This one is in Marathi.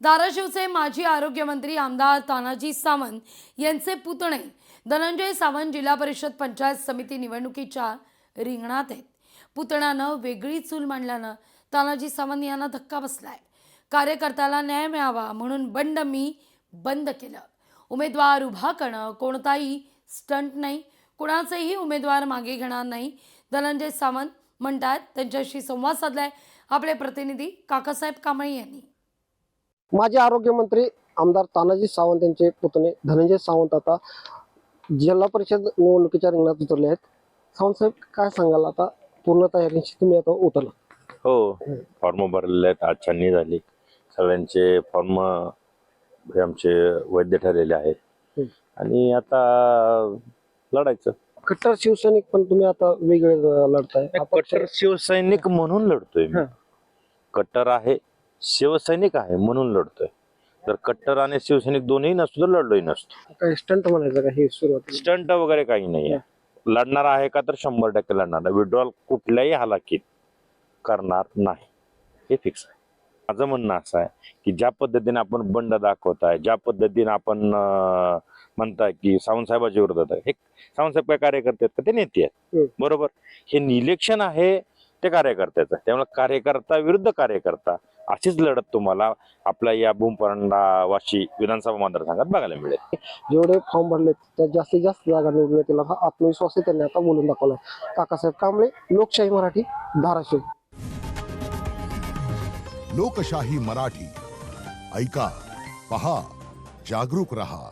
धाराशिवचे माजी आरोग्यमंत्री आमदार तानाजी सावंत यांचे पुतणे धनंजय सावंत जिल्हा परिषद पंचायत समिती निवडणुकीच्या रिंगणात आहेत। पुतण्यानं वेगळी चूल मांडल्यानं तानाजी सावंत यांना धक्का बसलाय। कार्यकर्त्याला न्याय मिळावा म्हणून बंड मी बंद केलं। उमेदवार उभा करणं कोणताही स्टंट नाही, कुणाचेही उमेदवार मागे घेणार नाही, धनंजय सावंत म्हणतात। त्यांच्याशी संवाद साधलाय आपले प्रतिनिधी काकासाहेब कांबळे यांनी। माजी आरोग्यमंत्री आमदार तानाजी सावंत यांचे पुतणे धनंजय सावंत आता जिल्हा परिषद निवडणुकीच्या रिंगणात उतरले आहेत। सावंत साहेब, काय सांगाल? आता पूर्ण तयारीशी तुम्ही आता उतरला? हो, फॉर्म भरलेले आहेत, आज छाननी झाली, सगळ्यांचे फॉर्म आमचे वैध ठरलेले आहेत आणि आता लढायचं। कट्टर शिवसैनिक पण तुम्ही आता वेगळे लढताय? कट्टर शिवसैनिक म्हणून लढतोय मी। कट्टर आहे, शिवसैनिक आहे म्हणून लढतोय। तर कट्टर आणि शिवसैनिक दोन्ही नसतो तर लढलोही नसतो। काही स्टंट म्हणायचं का हे सुरुवात? स्टंट वगैरे काही नाही आहे। लढणार आहे का तर 100% लढणार आहे। विड्रॉल कुठल्याही हालाकीत करणार नाही, हे फिक्स आहे। माझं म्हणणं असं आहे की ज्या पद्धतीने आपण बंड दाखवताय, ज्या पद्धतीने आपण म्हणताय की सावंत साहेबाच्या विरोधात आहे, हे सावंत साहेब काय कार्यकर्ते आहेत का? ते नेते आहेत, बरोबर? हे इलेक्शन आहे ते कार्यकर्त्याचं, त्यामुळे कार्यकर्ता विरुद्ध कार्यकर्ता अशीच लढत तुम्हाला आपल्या या भूमपरांडा वाशी विधानसभा मतदारसंघात बघायला मिळेल। जेवढे फॉर्म भरले त्यात जास्तीत जास्त जागा निवडून येतील हा आत्मविश्वास त्यांनी आता बोलून दाखवलाय। काकासाहेब कांबळे, लोकशाही मराठी, धाराशिव। लोकशाही मराठी, ऐका, पहा, जागरूक रहा।